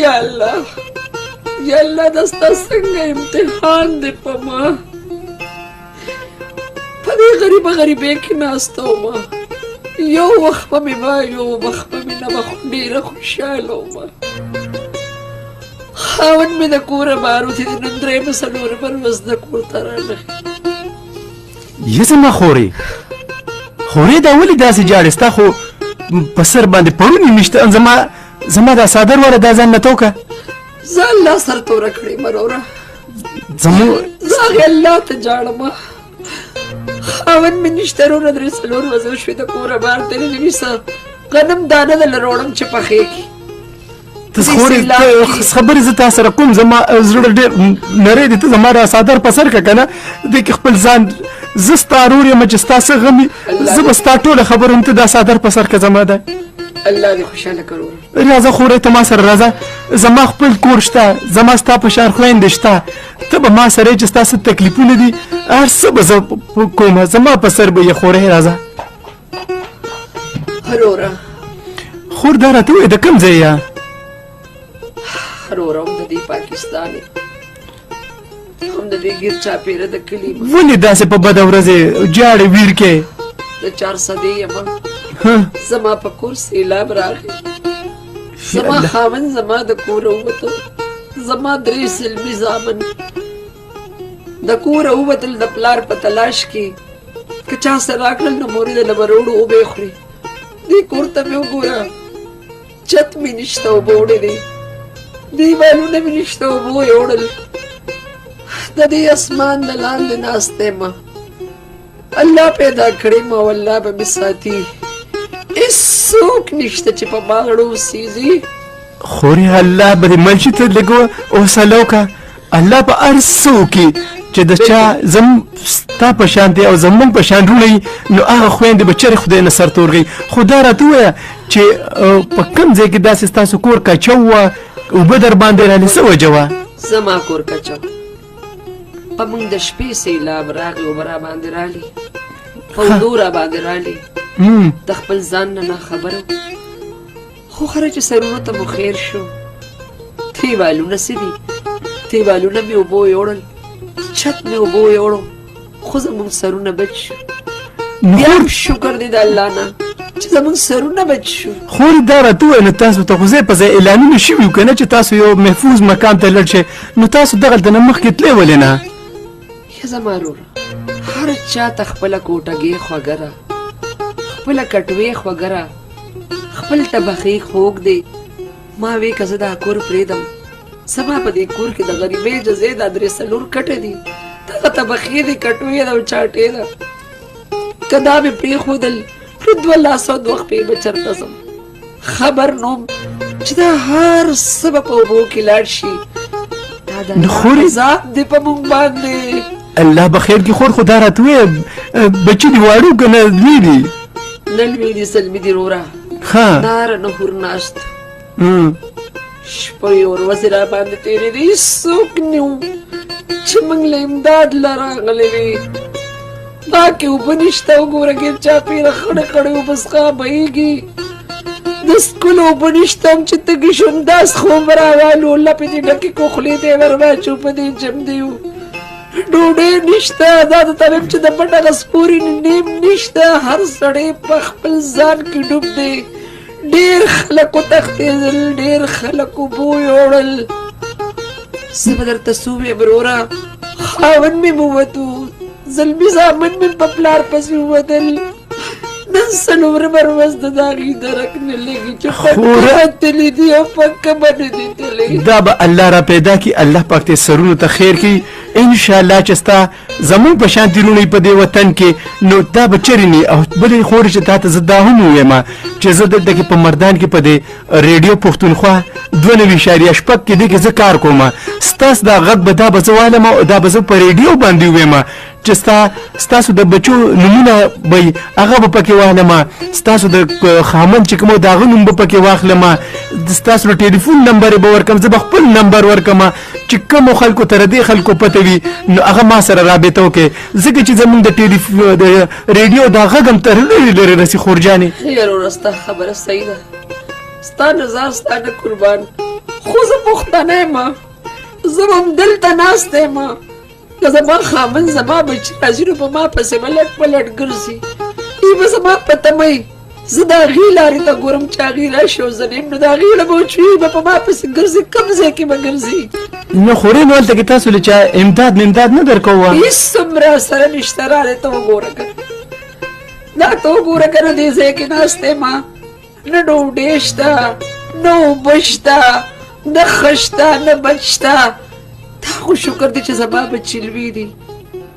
یا الله یا الله دا ستا څنګه امتحان دی په ما په دې غریبۍ کې ناسته ومه یو وخت به مې به یو وخت به مې نه به ډېره خوشحاله ومه خاوند مې د کوره بار وتې دی نن درېیمه څلورمه ورځ د کور ته راغی یه زما خورې دا ولې داسې جاړې ستا خو په سر باندې پړونې نشته زما دا څادر والا دا ځان نه توکه زه الله سر توره کړې مروره زه هغې الله ته جاړم خاوند مې نشته وروره درې څلور ورځې وشوې د کوره بار تللی نیسه غنم دانه دله راوړم چې پخېږي خورې خبرې زه تا سره کوم زما زړه ډېر نری دی ته زما دا څادر په سر که که نه دې کې خپل ځان زه ستا ورور یم چې ستا څه غم زه به ستا ټوله خبره هم ته دا څادر په سر که زما دی الله دې خوشحاله کړو راځه خورې ته ما سره راځه زما خپل کور شته زما ستا په شان خویندې شته ته به ما سره یې چې ستا څه تکلیفونه دي هر څه به زه کوم زما په سر به یې خورې راځه وروره خور دا راته ووایه د کوم ځای یه وروره هم د دې پاکستان هم د دې ګیر چاپېره د کلي ولې داسې په بده ورځې جاړې ویر کې د 400 یم زما په کور سیلاب راغی زما خاوند زما د کوره ووته زما 3 سلمي زامن د کوره ووتل د پلار په تلاش کې که چا سره راکړل نو مورې د لبروړو اوبې خوري دې کور ته مې وګوره چت مې نشته اوبه وړې دي دیوالونه مې نشته اوبه یې وړل د دې اسمان د لاندې ناسته یم الله پیدا کړې ما والله به مې ساتي هېڅوک نشته چې په ما غړو وسېږي خورې الله به دې منشي ته لږ حوصله وکړه الله په هر څه وکړي چې د چا ستا په شان دی او زمونږ په شان روڼه وي نو هغه خویندې به چېرې خدای نه سر تورغوي خو دا راته ووایه چې په کوم ځای کې داسې ستاسو کور کچو وه اوبه در باندې رالې څه وجه وه زما کور کچو په موږ د شپې سیلاب راغی اوبه را باندې رالي پودو را باندې رالي د خپل ځان نه خبره خو خره چې سرونو ته مو خیر شو دیوالونه څه دي دیوالونه مې اوبو یوړل چت مې اوبو یوړو خو زموږ سرونه بچ شو بیا هم شکر دی د الله نه چې زموږ سرونه بچ شو خورې دا راته ووایه نو تاسو ته خو ځای په ځای اعلانونه شوي وو که نه چې تاسو یو محفوظ مقام ته لړ شئ نو تاسو دغلته نه مخکې تللی ولې نه یا زما وروره هر چا ته خپله کوټګۍ خوږه ده خپله کټوې خوږه ده خپل طبخې خوږ دی ما وی که زه دا کور پرېږدم زما په دې کور کې د غریبۍ جزې دا 3 4 کټه دي دغه طبخې دي کټوې ده او چاټې ده که دا مې پرېښودل پرې 2 خپې به چېرته ځم خبر نوم چې دا هر څه به په اوبو کې لاړ شي دا د الله عذاب دی په موږ باندې الله به خیر کې خور خو دا راته ووایه بچي دي واړه که نه لوی دي نه لوی دي سلمي دي وروره ناره نه هور ناست شپه یې ورځې را باندې تېرې دي هېڅوک نه و چې موږ له امداد له راغلی وي دا کې اوبه نشته وګوره ګیر چاپېره خړې خړې اوبه څښا بهېږي د څښلو اوبه نشته هم چې تږي شوم داس خوب راوالو لپې دې ډکې کوخلې دې ور واچو په دې جم دی ډوډۍ نشته دا د طبیب چې د پټ هغه سپورې نیم نشته هر سړی په خپل ځان کې ډوب دی ډېر خلک وتښتېدل ډېر خلک اوبو یوړل زه به درته څه ووایم وروره خاوند مې ووتو زلمي زامن مې په پلار پسې ووتل نن څلورمه ورځ د هغې درک نه لګي چې پکه تللي دي او پکه به نه دي تللي دا به الله را پیدا کړي الله پاک دې سرونو ته خیر کړي انشاءالله چې ستا زمونږ په شانتې لوڼې په دې وطن کې نو دا به چېرې نه او بلې خورې چې تا ته زه دا هم ووایم چې زه دلته کې په مردان کې په دې ریډیو پښتونخوا 92.6 کې دې کې زه کار کوم ستاسو دا غږ به دا به زه وایم او دا به زه په ریډیو باندې ووایم چې ستاسو د بچو نومونه به هغه به پکې واخلم ستاسو د خامن چې کوم د هغه نوم به پکې واخلم ستاسو د ټلیفون نمبر به ورکم زه به خپل نمبر ورکم چې کوم خلکو تر دې خلکو پته وي نو هغه ما سره رابطه وکړي ځکه چې زمونږ د ریډیو دا غږ هم تر لرې رسي خورجانې یاره ستا خبره صحیح ده ستا نظر ستا نه قربان خو زه پښتنه یم زه هم دلته ناست یم که زما خامن زما بچي راځي نو په ما پسې به لټ پلټ ګرځي ای به زما په تمه وي زه د هغې لارې ته ګورم چې هغې راشي او زه نه یم نو د هغې له به وچوي به په ما پسې ګرځي کوم ځای کې به ګرځي نو خورې نو هلته کې تاسو له چا امداد نه درکوه هېڅ هم راسره نشته رالی ته وګوره که دا ته وګوره که نه دې ځای کې ناست یم نه ډوډۍ شته نه اوبه شته نه ښه شته نه بچ شته دا خو شکر دی چې زما بچي لوی دي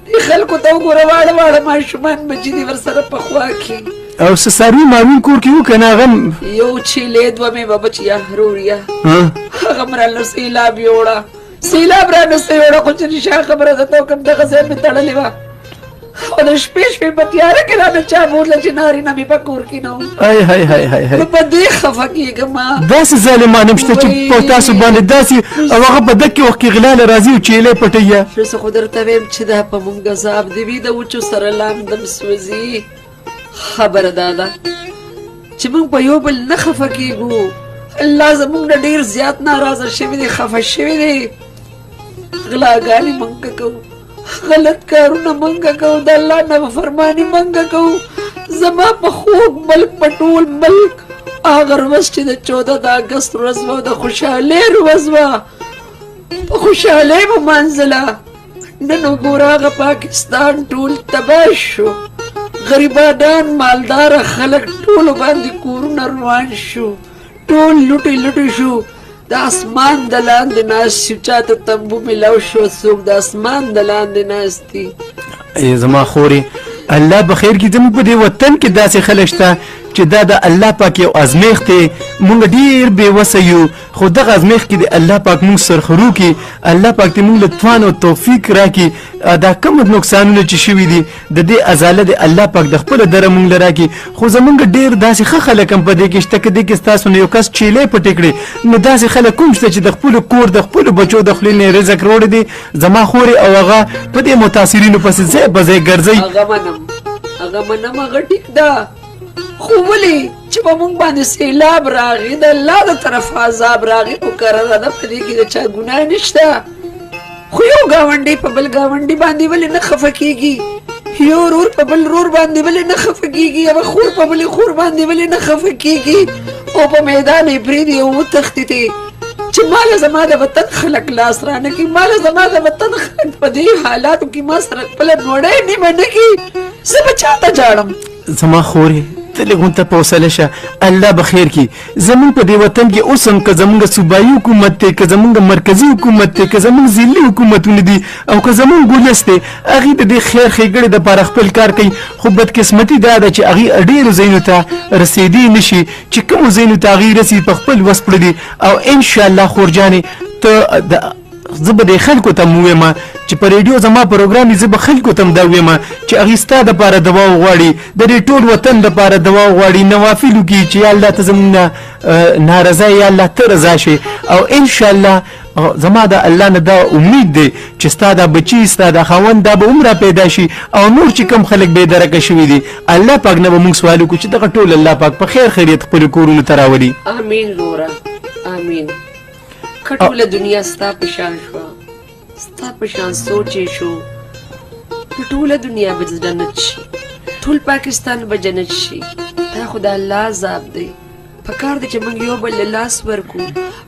دې خلکو ته وګوره واړه واړه ماشومان بچي دي ورسره په خوا کې او څه څاروي ماروي کور کې وو که نه هغه یو چیلې دوه مې به بچیا روریا هغه م رانه سیلاب یوړه سیلاب رانه یوړه خو چې رښتیا خبره ده ته کوم دغه ځای مې تړلې وه او د شپې په تیاره کې رانه چا بوتله چې نارینه مې په کور کې نه وو نو په دې خفه کېږم داسې ظالمان هم شته چې په تاسو باندې داسې او هغه په دغه وخت کې غلا له راځي او چیلې پټوي زه خو درته وایم چې دا په مونږ عذاب دي وي د وچو سره لاندم سوځي خبره دا ده چې موږ په یو بل نه خفه کېږو الله زموږ نه ډېر زیات ناراضه شوي دی خفه شوي دی غلاګانې موږ کوو غلط کارونه منګه کوو د الله نافرماني منګه کوو زما په خوږ ملک په ټول ملک هغه ورځ چې د 14 د اګست ورځ وه د خوشحالۍ ورځ وه په خوشحالۍ به منځله نن وګوره هغه پاکستان ټول تباه شو غریبانان مالداره خلک ټولو باندې کورونه روان شو ټول لوټې لوټې شو د اسمان د لاندې ناست شو چاته تنبو میلاو شو څوک د اسمان د لاندې ناست دي زما خورې الله به خیر کړي زموږ په دې وطن کې داسې خلک شته چې دا د الله پاک یو ازمیښت دی موږ ډېر بېوسه یو خو دغه ازمیښت کې د الله پاک موږ سرخرو کړي الله پاک دې موږ له توان او توفیق راکړي دا کوم نقصانونه چې شوي دي د دې ازاله د الله پاک د خپله دره موږ له راکړي خو زموږ ډېر داسې ښه خلک هم په دې کې شته که دې کې ستاسو نه یو کس چیلې پټې کړې نو داسې خلک کوم شته چې د خپلو کور د خپلو بچو د خولې نه رزق روړی دي زما خورې او هغه په دې متاثرینو پسې ځای په ځای ګرځئ هغه منم هغه ټیک ده خو ولې چې په موږ باندې سیلاب راغی د الله د طرفه عذاب راغی نو قراره ده په دې کې د چا ګناه نشته خو یو ګاونډی په بل ګاونډي باندې ولې نه خفه کېږي یو ورور په بل ورور باندې ولې نه خفه کېږي یوه خور په بلې خور باندې ولې نه خفه کېږي او په میدان یې پرېږدي او وتښتېدې چې ماله زما د وطن خلک لاس رانه کړي ماله زما د وطن خلک په دې حالاتو کې ما سره خپله ډوډۍ نیمه نه کړي زه به چاته جاړم زما خورې ته لږ ته په حوصله شه الله به خیر کړي زموږ په دې وطن کې اوس هم که زموږ صوبایي حکومت دی که زموږ مرکزي حکومت دی که زموږ ضلعي حکومتونه دي او که زموږ ولس دی هغې د دې خیر ښېګړې دپاره خپل کار کوي خو بدقسمتي دا ده چې هغې ډېرو ځایونو ته رسېدی نه شي چې کومو ځایونو ته هغې رسي په خپل وس پړه دي او انشاءالله خورجانې ته زه به د خلکو ته م ووایم چې په ریډیو زما پروګرام زه به خلکو ته م دا ووایم چې هغې ستا دپاره دوا وغواړي د دې ټول وطن دپاره دوا وغواړي نوافل وکړي چې یا الله ته زموږ نه نارضا یا الله ته رضا شي او انشاءالله زما د الله نه دا امید دی چې ستا دا بچي ستا دا خاوند دا به هم را پیدا شي او نور چې کوم خلک بېدرکه شوي دي الله پاک نه به موږ سوال وکړو چې دغه ټول الله پاک په خیر خیریت خپلو کورونو ته راولي امین روره امین که ټوله دنیا ستا په شان شوه ستا په شان سوچې شو نو ټوله دنیا به جنت شي ټول پاکستان به جنت شي دا خو د الله عذاب دی پکار دی چې موږ یو بل له لاس ورکړو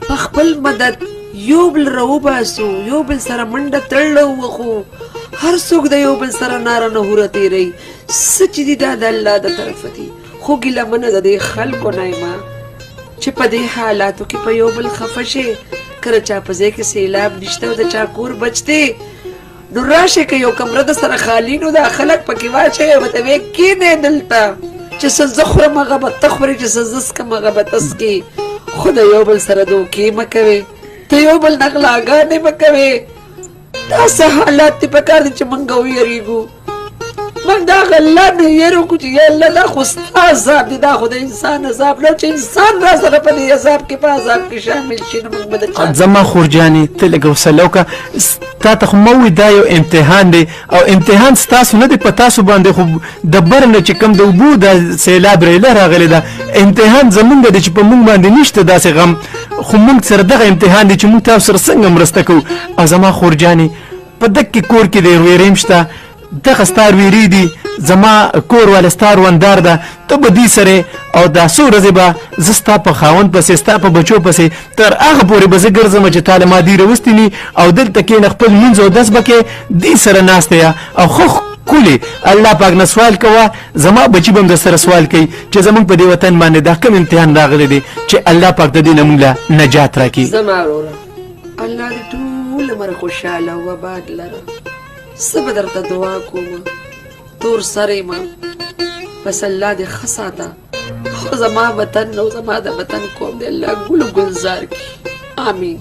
په خپل مدد یو بل راوباسو یو بل سره منډه تړله ووخو هر څوک د یو بل سره ناره نهوره تېروي څه چې دي دا د الله د طرفه دي خو ګیله منه د دې خلکو نه یم چې په دې حالاتو کې په یو بل خفه شي کله چا په ځای کې سیلاب نشته او د چا کور بچ دی نو راشئ که یو کمره د سره خالي نو دا خلک پکې واچوي ورته ویې کښېنئ دلته چې څه زه خورم هغه به ته خورې، چې څه زه څکم هغه به ته څکې. خو د یو بل سره دوکې مه کوې، ته یو بل نه غلاګانې مه کوې. داسې حالات دي پکار دي چې موږ ویریږو. موږ د هغه الله نه یېرېږو چې یا الله دا خو ستا عذاب دی، دا خو د انسان عذاب نه، چې انسان را سره په دې عذاب کې په عذاب کې شامل شي نو موږ به د چا. زما خور جانې ته لږ حوصله وکړه. تا ته خو مه وایي دا یو امتحان دی او امتحان ستاسو نه دی په تاسو باندې، خو د بر نه چې کوم د اوبو د سیلاب ریله راغلی ده امتحان زمونږ دی چې په موږ باندې نشته داسې غم، خو موږ سره دغه امتحان دی چې موږ تاسو سره څنګه مرسته کوو. او زما خور جانې په دغه کور کې د رویریم شته، دغه ستا رویري دي، زما کور والا ستا روندار ده، ته به دې سره او دا څو ورځې به زه ستا په خاوند پسې ستا په بچو پسې تر هغه پورې به زه ګرځم چې تا له ما دې راوستي ني او دلته کښېنه خپل لمونځ او دس به کې دې سره ناسته یا او خو کولې الله پاک نه سوال کوه. زما بچي به هم در سره سوال کوي چې زمونږ په دې وطن باندې دا کوم امتحان راغلی دی چې الله پاک د دې نه موږ له نجات راکړي. زما وروره الله دې ټول عمر خوشحاله او آباد لره. زه به درته دعا کوم، تور سر یم بس الله دې ښه ساته. خو زما وطن او زما د وطن قوم دې الله ګل ګلزار کړي. آمین.